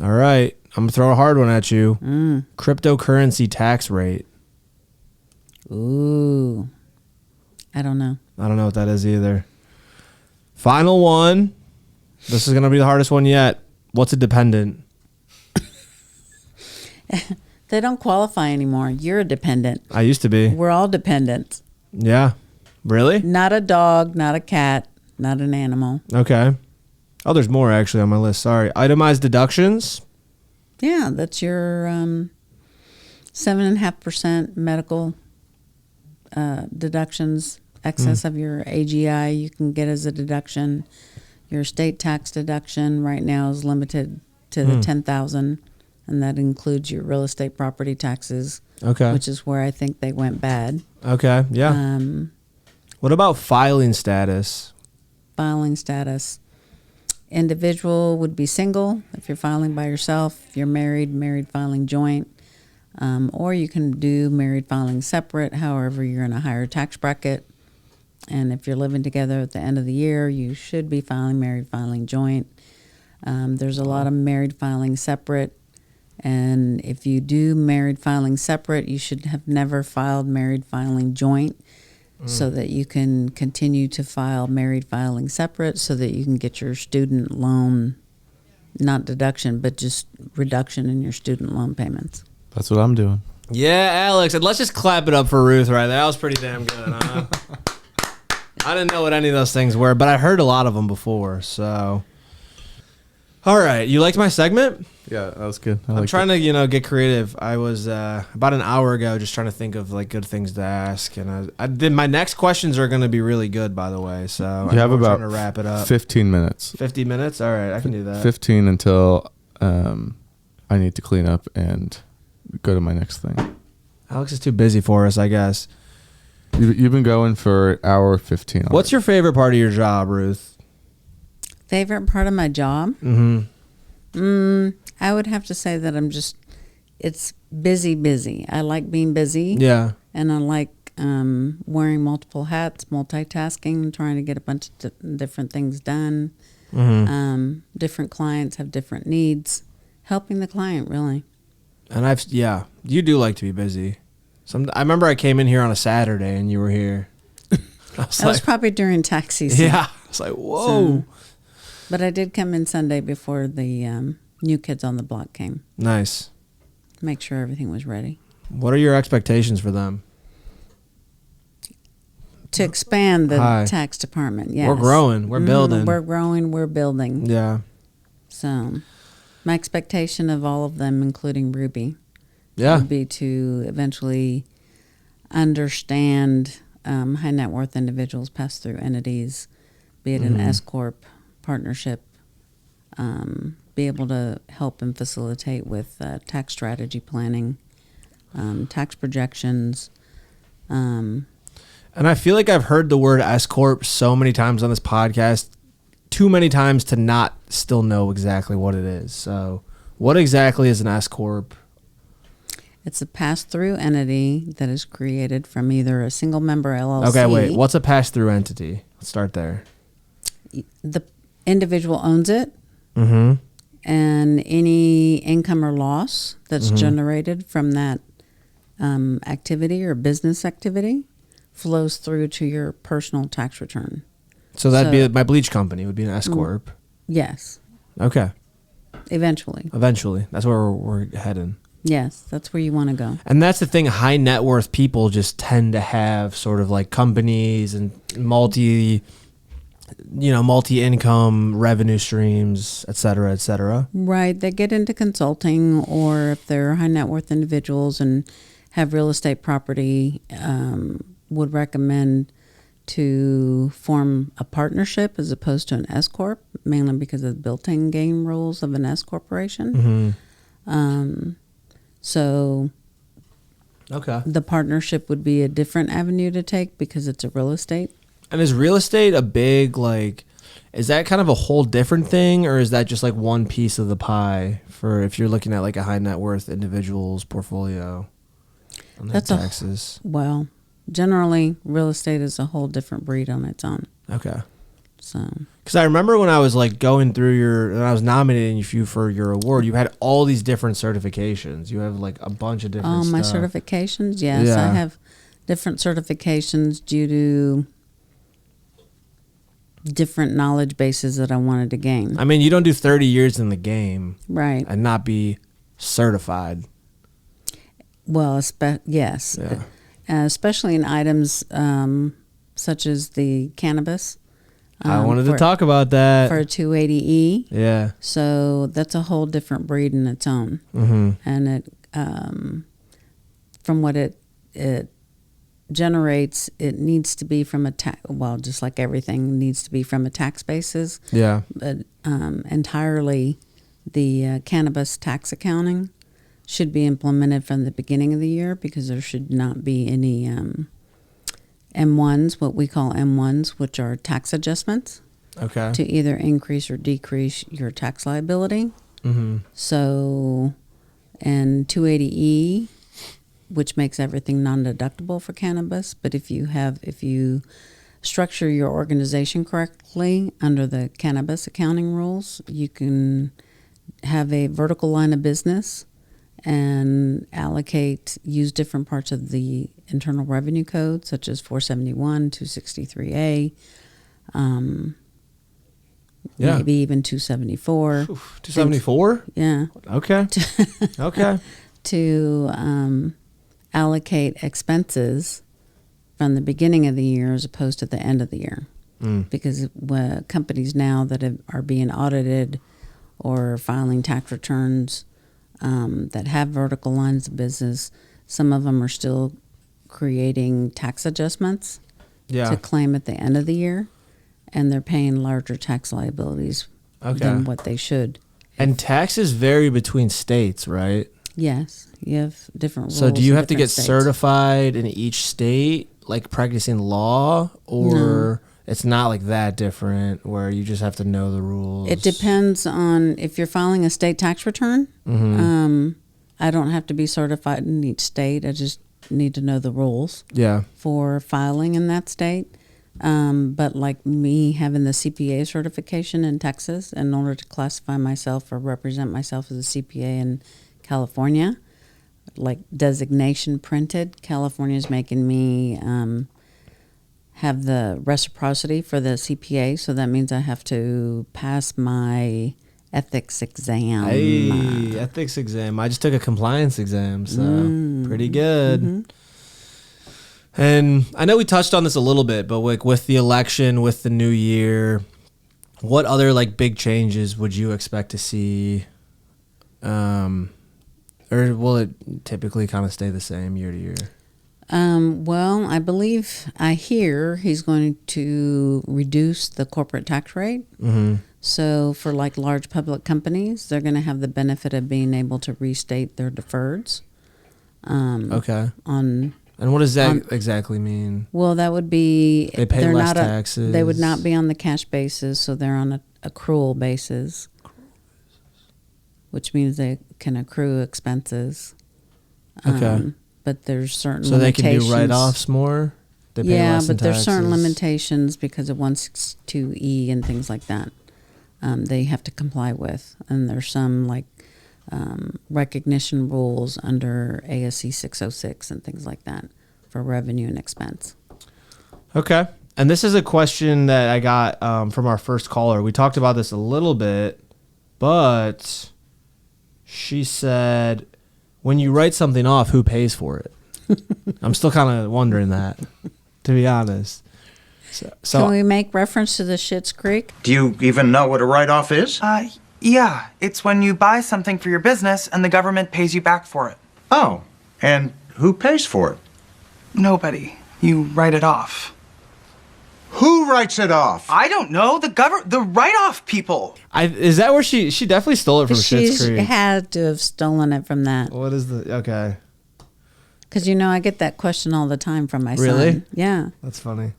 All right. I'm going to throw a hard one at you. Cryptocurrency tax rate. Ooh. I don't know. I don't know what that is either. Final one. This is going to be the hardest one yet. What's a dependent? They don't qualify anymore. You're a dependent. I used to be. We're all dependents. Yeah. Really? Not a dog, not a cat, not an animal. Okay. Oh, there's more actually on my list. Sorry. Itemized deductions. Yeah, that's your 7.5% medical deductions. Excess of your AGI you can get as a deduction. Your state tax deduction right now is limited to the $10,000, and that includes your real estate property taxes. Okay. Which is where I think they went bad. Okay. Yeah. What about filing status? Filing status. Individual would be single if you're filing by yourself. If you're married, married filing joint. Or you can do married filing separate. However, you're in a higher tax bracket. And if you're living together at the end of the year, you should be filing married filing joint. There's a lot of married filing separate. And if you do married filing separate, you should have never filed married filing joint so that you can continue to file married filing separate so that you can get your student loan, not deduction, but just reduction in your student loan payments. That's what I'm doing. Yeah, Alex. And let's just clap it up for Ruth right there. That was pretty damn good, huh? I didn't know what any of those things were, but I heard a lot of them before. So, all right. You liked my segment? Yeah, that was good. I'm trying to, get creative. I was about an hour ago just trying to think of like good things to ask, and I did. My next questions are going to be really good, by the way. So you have about trying to wrap it up. 15 minutes. 50 minutes. All right, I can do that. 15 until I need to clean up and go to my next thing. Alex is too busy for us, I guess. You've been going for hour 15. Already. What's your favorite part of your job, Ruth? Favorite part of my job? I would have to say that it's busy. I like being busy. Yeah. And I like wearing multiple hats, multitasking, trying to get a bunch of different things done. Different clients have different needs. Helping the client, really. And you do like to be busy. I remember I came in here on a Saturday and you were here. That was probably during tax season. Yeah. I was like, whoa. But I did come in Sunday before the new kids on the block came. Nice. Make sure everything was ready. What are your expectations for them? To expand the tax department, yes. We're growing. We're building. We're growing. We're building. Yeah. So my expectation of all of them, including Ruby, would be to eventually understand high net worth individuals, pass through entities, be it an S Corp partnership, be able to help and facilitate with tax strategy planning, tax projections. And I feel like I've heard the word S Corp so many times on this podcast, too many times to not still know exactly what it is. So what exactly is an S Corp? It's a pass-through entity that is created from either a single member LLC. Okay, wait. What's a pass-through entity? Let's start there. The individual owns it, and any income or loss that's generated from that activity or business activity flows through to your personal tax return. So that'd be my bleach company would be an S Corp. Yes. Okay. Eventually. That's where we're heading. Yes, that's where you want to go. And that's the thing. High net worth people just tend to have sort of like companies and multi-income revenue streams, et cetera, et cetera. Right. They get into consulting, or if they're high net worth individuals and have real estate property, would recommend to form a partnership as opposed to an S Corp, mainly because of the built-in gain rules of an S Corporation. So the partnership would be a different avenue to take because it's a real estate. And is real estate a big, is that kind of a whole different thing, or is that just like one piece of the pie for if you're looking at like a high net worth individual's portfolio on their taxes? Well, generally real estate is a whole different breed on its own. Okay. So, because I remember when I was like going through and I was nominating you for your award, you had all these different certifications. You have like a bunch of different stuff. My certifications, yes. Yeah. I have different certifications due to different knowledge bases that I wanted to gain. I mean, you don't do 30 years in the game. Right. And not be certified. Well, yes, Yeah. Especially in items such as the cannabis. I wanted to talk about that. For a 280E. Yeah. So that's a whole different breed in its own. Mm-hmm. And it, from what it generates, it needs to be from a just like everything needs to be from a tax basis. Yeah. But entirely the cannabis tax accounting should be implemented from the beginning of the year, because there should not be any M1s, what we call M1s, which are tax adjustments Okay. to either increase or decrease your tax liability. Mm-hmm. So, and 280E, which makes everything non-deductible for cannabis. But if you structure your organization correctly under the cannabis accounting rules, you can have a vertical line of business and use different parts of the Internal Revenue Code, such as 471, 263A, Yeah. maybe even 274. 274? Yeah. Okay. Okay. To allocate expenses from the beginning of the year as opposed to the end of the year. Because companies now that are being audited or filing tax returns that have vertical lines of business, some of them are still creating tax adjustments to claim at the end of the year, and they're paying larger tax liabilities than what they should. And taxes vary between states, right? Yes, you have different rules. So do you in have to different get states. certified in each state, like practicing law, or it's not like that different where you just have to know the rules? It depends on if you're filing a state tax return. I don't have to be certified in each state. I just need to know the rules for filing in that state. But like me having the CPA certification in Texas, in order to classify myself or represent myself as a CPA in California, like designation printed, California is making me have the reciprocity for the CPA. So that means I have to pass my ethics exam. Hey, ethics exam. I just took a compliance exam, so pretty good. And I know we touched on this a little bit, but like with the election, with the new year, what other like big changes would you expect to see? Or will it typically kind of stay the same year to year? Well, I hear he's going to reduce the corporate tax rate. So for like large public companies, they're going to have the benefit of being able to restate their deferreds. And what does that exactly mean? Well, that would be they pay less taxes. They would not be on the cash basis, so they're on an accrual basis, which means they can accrue expenses. But there's certain so limitations. They can do write-offs more? They pay less in there's certain taxes? limitations because of 162E and things like that. They have to comply with. And there's some like recognition rules under ASC 606 and things like that for revenue and expense. Okay. And this is a question that I got from our first caller. We talked about this a little bit, but she said, when you write something off, who pays for it? I'm still kind of wondering that, to be honest. So Can we make reference to the Schitt's Creek? Do you even know what a write-off is? Yeah. It's when you buy something for your business and the government pays you back for it. Oh, and who pays for it? Nobody. You write it off. Who writes it off? I don't know. The write-off people. is that where she definitely stole it from Schitt's She Creek? had to have stolen it from that. What is the okay? Because I get that question all the time from my Really? son. Yeah. That's funny.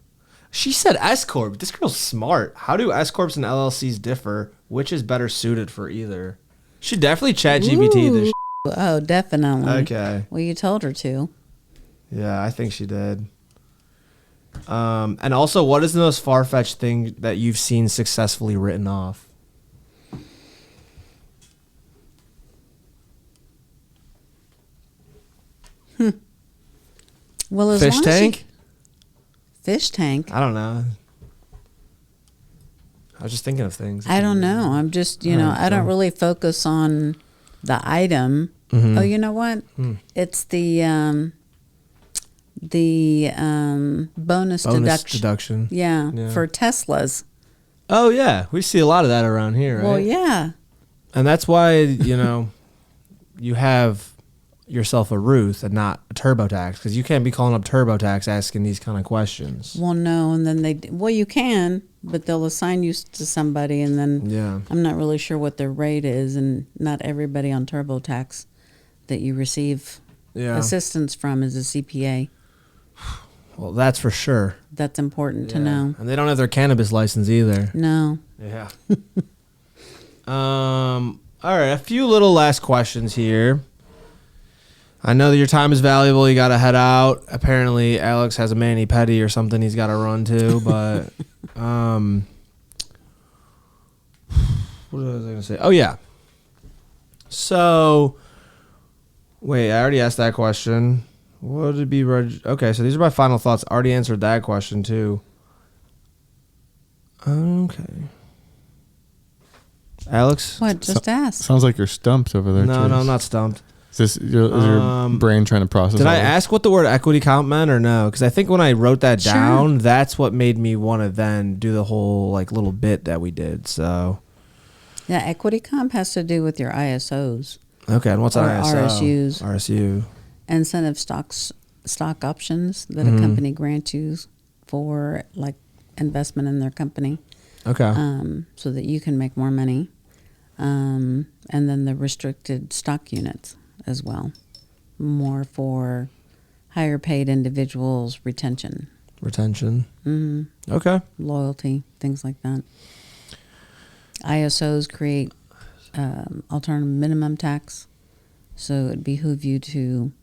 She said S corp. This girl's smart. How do S corps and LLCs differ? Which is better suited for either? She definitely chat GPT this. Oh, definitely. Okay. Well, you told her to. Yeah, I think she did. And also, what is the most far-fetched thing that you've seen successfully written off? Well, as Fish long tank? Fish tank? I don't know. I was just thinking of things. I don't know. I'm just, I don't really focus on the item Oh, you know what? It's the bonus deduction. Yeah, Yeah. for Teslas. Oh yeah, we see a lot of that around here, right? Well, yeah. And that's why, you have yourself a Ruth and not a TurboTax, because you can't be calling up TurboTax asking these kind of questions. Well, no, and then you can, but they'll assign you to somebody, and then I'm not really sure what their rate is, and not everybody on TurboTax that you receive assistance from is a CPA. Well, that's for sure. That's important to know. And they don't have their cannabis license either. No. Yeah. All right, a few little last questions here. I know that your time is valuable. You got to head out. Apparently, Alex has a mani-pedi or something he's got to run to. But what was I going to say? Oh, yeah. So, wait, I already asked that question. What would it be? Okay, so these are my final thoughts. I already answered that question, too. Okay. Alex? What? Just ask. Sounds like you're stumped over there. No, I'm not stumped. Is your brain trying to process? Did I ask what the word equity count meant or no? Because I think when I wrote that down, that's what made me want to then do the whole little bit that we did. So yeah, equity comp has to do with your ISOs. Okay, and what's an ISO? RSUs. RSU. Incentive stock options that a company grants you for investment in their company. Okay. So that you can make more money. And then the restricted stock units as well. More for higher paid individuals, retention. Mm-hmm. Okay. Loyalty, things like that. ISOs create alternative minimum tax. So it'd behoove you to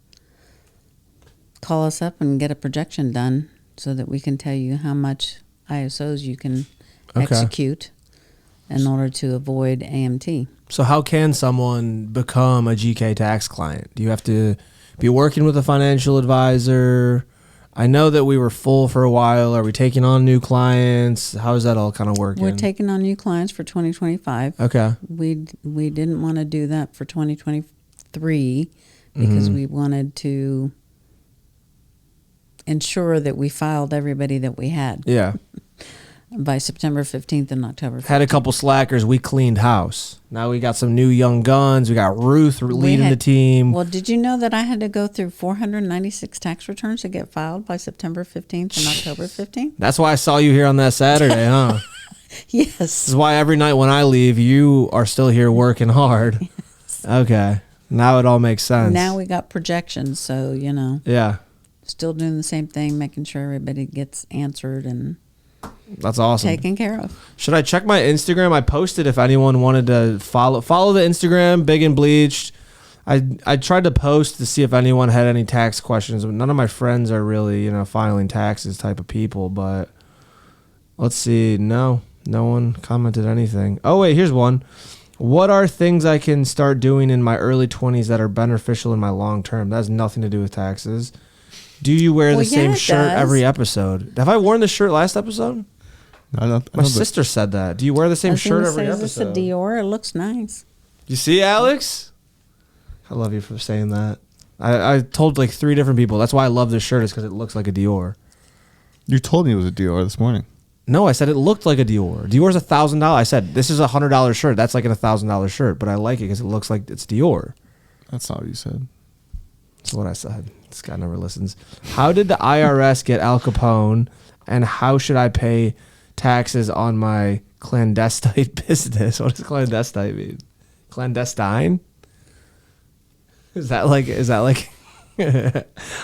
call us up and get a projection done so that we can tell you how much ISOs you can execute in order to avoid AMT. So how can someone become a GK tax client? Do you have to be working with a financial advisor? I know that we were full for a while. Are we taking on new clients? How is that all kind of working? We're taking on new clients for 2025. Okay. We didn't want to do that for 2023 because we wanted to ensure that we filed everybody that we had. Yeah. By September 15th and October 15th. Had a couple slackers. We cleaned house. Now we got some new young guns. We got Ruth leading the team. Well, did you know that I had to go through 496 tax returns to get filed by September 15th and October 15th? That's why I saw you here on that Saturday, huh? Yes. This is why every night when I leave, you are still here working hard. Yes. Okay. Now it all makes sense. Now we got projections, so, Yeah. Still doing the same thing, making sure everybody gets answered and that's awesome. taken care of. Should I check my Instagram? I posted if anyone wanted to follow the Instagram, Big and Bleached. I tried to post to see if anyone had any tax questions. None of my friends are really, filing taxes type of people, but let's see. No one commented anything. Oh, wait, here's one. What are things I can start doing in my early 20s that are beneficial in my long term? That has nothing to do with taxes. Do you wear the same shirt every episode? Have I worn this shirt last episode? No, My sister said that. Do you wear the same shirt every episode? Is this a Dior? It looks nice. You see, Alex? I love you for saying that. I told 3 different people. That's why I love this shirt, is because it looks like a Dior. You told me it was a Dior this morning. No, I said it looked like a Dior. Dior's $1,000. I said, this is a $100 shirt. That's like a $1,000 shirt, but I like it because it looks like it's Dior. That's not what you said. That's what I said. This guy never listens. How did the IRS get Al Capone, and how should I pay taxes on my clandestine business? What does clandestine mean? Clandestine? Is that like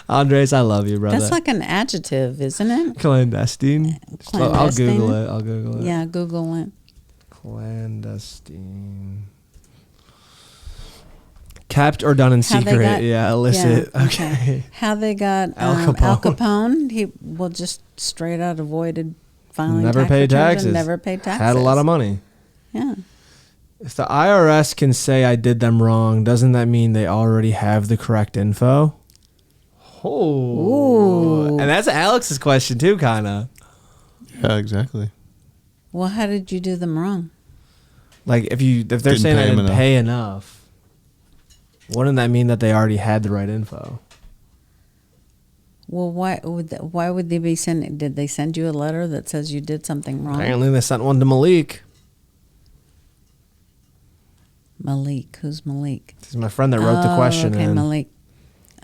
Andres, I love you, brother. That's like an adjective, isn't it? Clandestine? I'll Google it. Yeah, Google it. Clandestine. Kept or done in secret? Illicit. Yeah, okay. How they got Al Capone? He just straight out avoided filing never paid taxes. Never paid taxes. Had a lot of money. Yeah. If the IRS can say I did them wrong, doesn't that mean they already have the correct info? Oh. Ooh. And that's Alex's question too, kind of. Yeah, exactly. Well, how did you do them wrong? Like if they're saying I didn't pay enough. Wouldn't that mean that they already had the right info? Well, why would they be sending? Did they send you a letter that says you did something wrong? Apparently they sent one to Malik. Malik, who's Malik? He's my friend that wrote the question. Okay, in. Malik.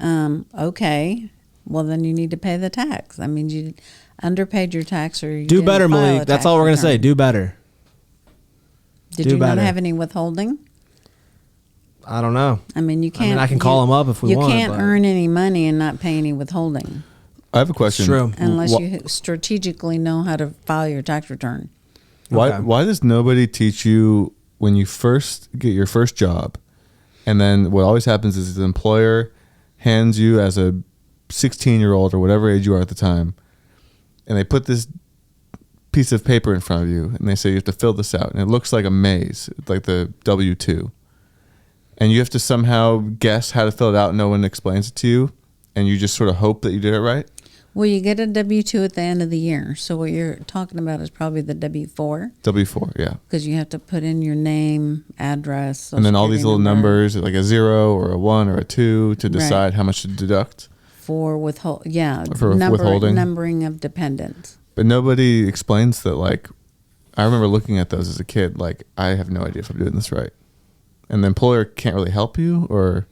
Okay. Well, then you need to pay the tax. I mean, you underpaid your tax, or you Do didn't better, file a Malik. That's tax all we're going to say. return. Do better. Did do you better. not have any withholding? I don't know. I mean, you can't. I can call him up if we want. You can't but earn any money and not pay any withholding I have a question. It's true. unless you strategically know how to file your tax return. Okay. Why does nobody teach you when you first get your first job, and then what always happens is the employer hands you as a 16-year-old or whatever age you are at the time, and they put this piece of paper in front of you, and they say you have to fill this out, and it looks like a maze, like the W-2. And you have to somehow guess how to fill it out, and no one explains it to you, and you just sort of hope that you did it right? Well, you get a W-2 at the end of the year. So what you're talking about is probably the W-4, W-4, yeah. because you have to put in your name, address, social And then all these security little number numbers, like a 0 or a 1 or a 2, to decide how much to deduct. for For withholding. numbering of dependents. But nobody explains that, like, I remember looking at those as a kid, like, I have no idea if I'm doing this right. And the employer can't really help you, or...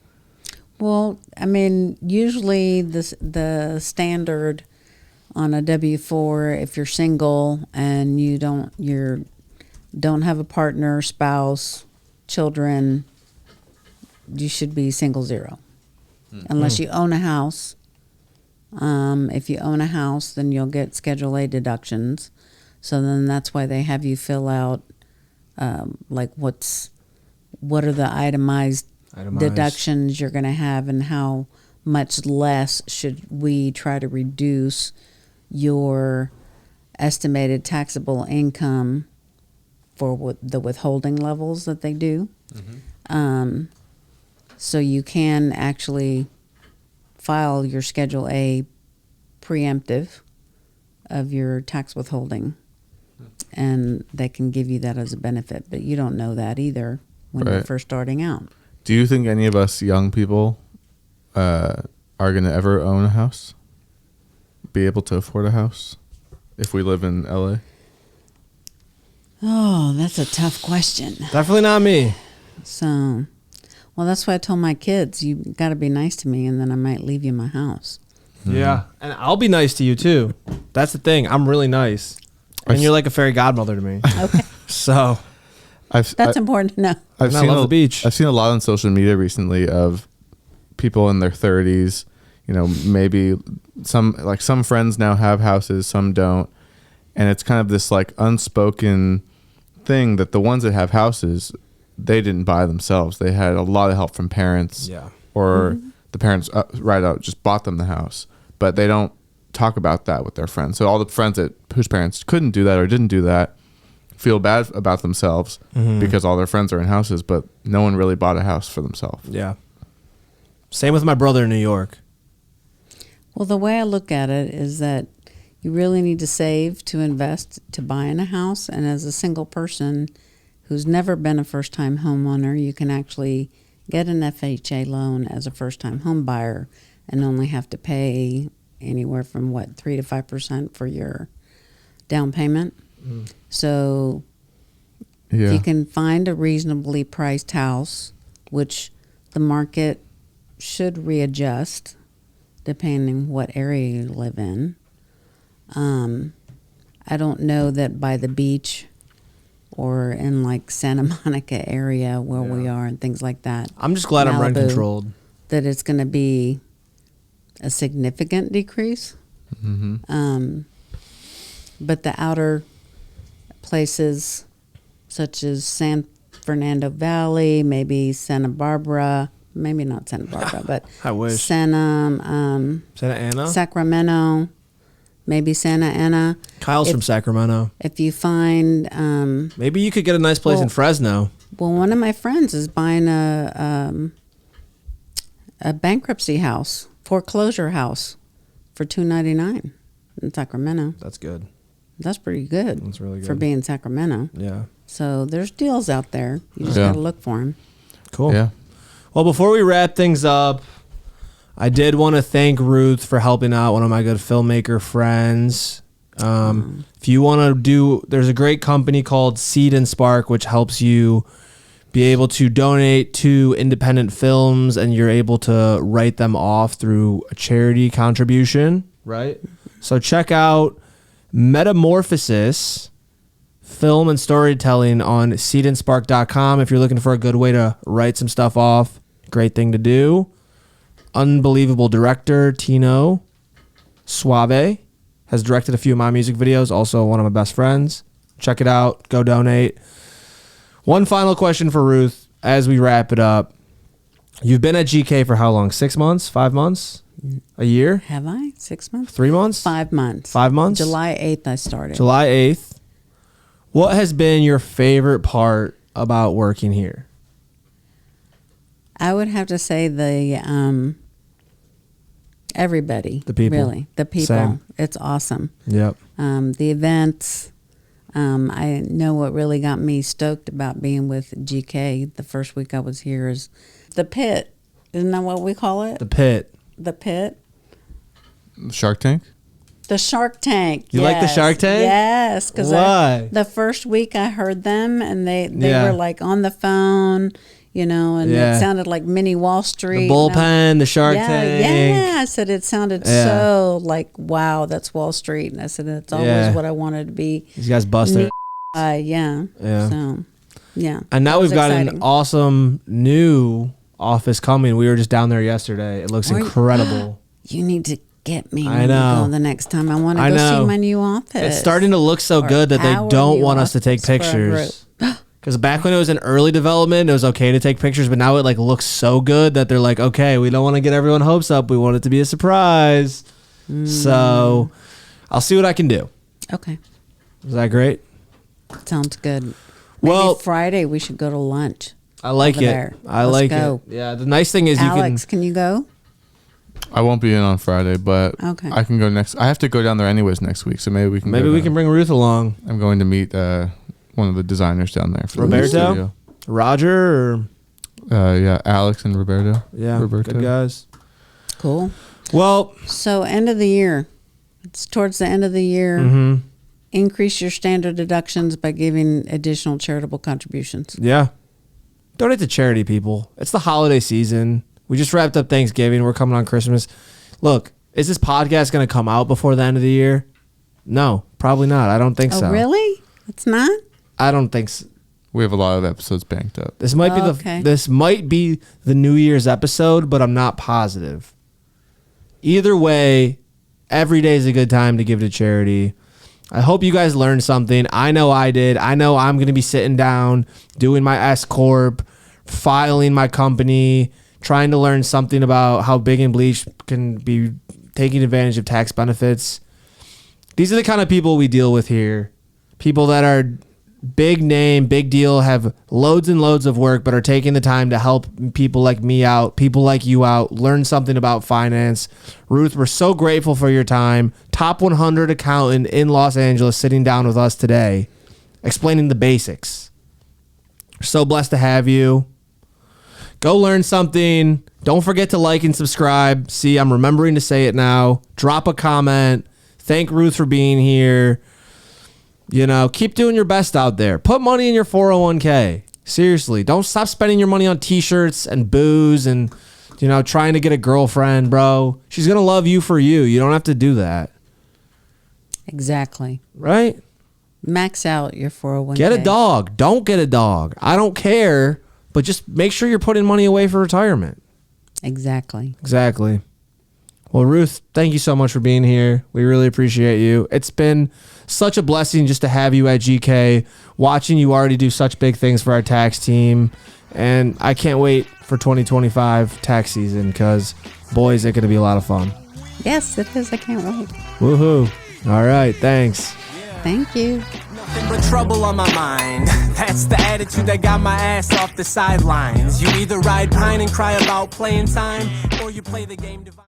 Well, I mean, usually the standard on a W-4, if you're single and you don't have a partner, spouse, children, you should be single 0, unless you own a house. If you own a house, then you'll get Schedule A deductions. So then that's why they have you fill out like what are the itemized deductions you're going to have, and how much less should we try to reduce your estimated taxable income for the withholding levels that they do. So you can actually file your Schedule A preemptive of your tax withholding, and they can give you that as a benefit, but you don't know that either when you're first starting out. Do you think any of us young people are going to ever own a house? Be able to afford a house if we live in LA? Oh, that's a tough question. Definitely not me. So, well, that's why I told my kids, you got to be nice to me, and then I might leave you my house. Yeah. And I'll be nice to you, too. That's the thing. I'm really nice. And you're like a fairy godmother to me. Okay. So... That's important to know. I've I love the beach. I've seen a lot on social media recently of people in their 30s. You know, maybe some friends now have houses, some don't, and it's kind of this like unspoken thing that the ones that have houses, they didn't buy themselves. They had a lot of help from parents, or the parents right out just bought them the house, but they don't talk about that with their friends. So all the friends whose parents couldn't do that or didn't do that feel bad about themselves because all their friends are in houses, but no one really bought a house for themselves. Yeah. Same with my brother in New York. Well, the way I look at it is that you really need to save to invest to buy in a house. And as a single person who's never been a first-time homeowner, you can actually get an FHA loan as a first-time home buyer and only have to pay anywhere from 3 to 5% for your down payment. So if you can find a reasonably priced house, which the market should readjust depending what area you live in. I don't know that by the beach or in like Santa Monica area where we are and things like that. I'm just glad I'm rent Malibu, controlled. That it's going to be a significant decrease. But the outer places such as San Fernando Valley, maybe Santa Barbara, maybe not Santa Barbara, but I wish. Santa Ana? Sacramento, maybe Santa Ana. Kyle's from Sacramento. If you find maybe you could get a nice place in Fresno. Well, one of my friends is buying a bankruptcy house, foreclosure house for $299 in Sacramento. That's good. That's pretty good. That's really good for being Sacramento. Yeah. So there's deals out there. You just got to look for them. Cool. Yeah. Well, before we wrap things up, I did want to thank Ruth for helping out one of my good filmmaker friends. If you want to there's a great company called Seed and Spark, which helps you be able to donate to independent films, and you're able to write them off through a charity contribution, right? So check out Metamorphosis Film and Storytelling on seedandspark.com if you're looking for a good way to write some stuff off. Great thing to do. Unbelievable director Tino Suave has directed a few of my music videos, also one of my best friends. Check it out. Go donate. One final question for Ruth as we wrap it up. You've been at GK for how long? 6 months? 5 months? A year? Have I? 6 months? 3 months? 5 months. 5 months? July 8th I started. July 8th. What has been your favorite part about working here? I would have to say everybody. The people. Really. The people. Same. It's awesome. Yep. The events. I know what really got me stoked about being with GK the first week I was here is the pit. Isn't that what we call it? The pit. The pit. Shark Tank? The Shark Tank. You like the Shark Tank? Yes. Why? The first week I heard them and they Yeah. were like on the phone, and Yeah. it sounded like mini Wall Street. The bullpen, the Shark yeah, Tank. Yeah, I said it sounded Yeah. so like, wow, that's Wall Street. And I said, it's always Yeah. what I wanted to be. These guys busted. Yeah. Yeah. So, yeah. And now that we've was got exciting. an awesome new office coming. We were just down there yesterday. It looks Are you- incredible. You need to get me I when you know. go the next time. I want to I go know. see my new office. It's starting to look so Or good that they our don't new want us to take office for a pictures. group. Because back when it was in early development, it was okay to take pictures, but now it like looks so good that they're like, okay, we don't want to get everyone hopes up. We want it to be a surprise. So I'll see what I can do. Okay. Is that great? Sounds good. Maybe Well- Friday we should go to lunch. I like Over it. there. I Let's like go. it. Yeah. The nice thing is Alex, can you go? I won't be in on Friday, but Okay. I can go next. I have to go down there anyways next week, so maybe we can. maybe go we down. can bring Ruth along. I'm going to meet one of the designers down there. For the Roberto? studio. Roger or Yeah, Alex and Roberto. yeah, Roberto. good guys. Cool. Well, So end of the year. It's towards the end of the year. mm-hmm. Increase your standard deductions by giving additional charitable contributions. Yeah. Donate to charity, people. It's the holiday season. We just wrapped up Thanksgiving. We're coming on Christmas. Look, is this podcast going to come out before the end of the year? No, probably not. I don't think so. Oh, really? It's not? I don't think so. We have a lot of episodes banked up. This might be Okay. this might be the New Year's episode, but I'm not positive. Either way, every day is a good time to give to charity. I hope you guys learned something. I know I did. I know I'm going to be sitting down, doing my S Corp, filing my company, trying to learn something about how Big and Bleach can be taking advantage of tax benefits. These are the kind of people we deal with here. People that are big name, big deal, have loads and loads of work, but are taking the time to help people like me out, people like you out, learn something about finance. Ruth, we're so grateful for your time. Top 100 accountant in Los Angeles sitting down with us today, explaining the basics. We're so blessed to have you. Go learn something. Don't forget to like and subscribe. See, I'm remembering to say it now. Drop a comment. Thank Ruth for being here. Keep doing your best out there. Put money in your 401k. Seriously, don't stop spending your money on t-shirts and booze and, trying to get a girlfriend, bro. She's going to love you for you. You don't have to do that. Exactly. Right? Max out your 401k. Get a dog. Don't get a dog. I don't care, but just make sure you're putting money away for retirement. Exactly. Exactly. Well, Ruth, thank you so much for being here. We really appreciate you. It's been such a blessing just to have you at GK, watching you already do such big things for our tax team. And I can't wait for 2025 tax season because, boy, is it going to be a lot of fun. Yes, it is. I can't wait. Woohoo. All right. Thanks. Thank you. Nothing but trouble on my mind. That's the attitude that got my ass off the sidelines. You either ride pine and cry about playing time, or you play the game divine.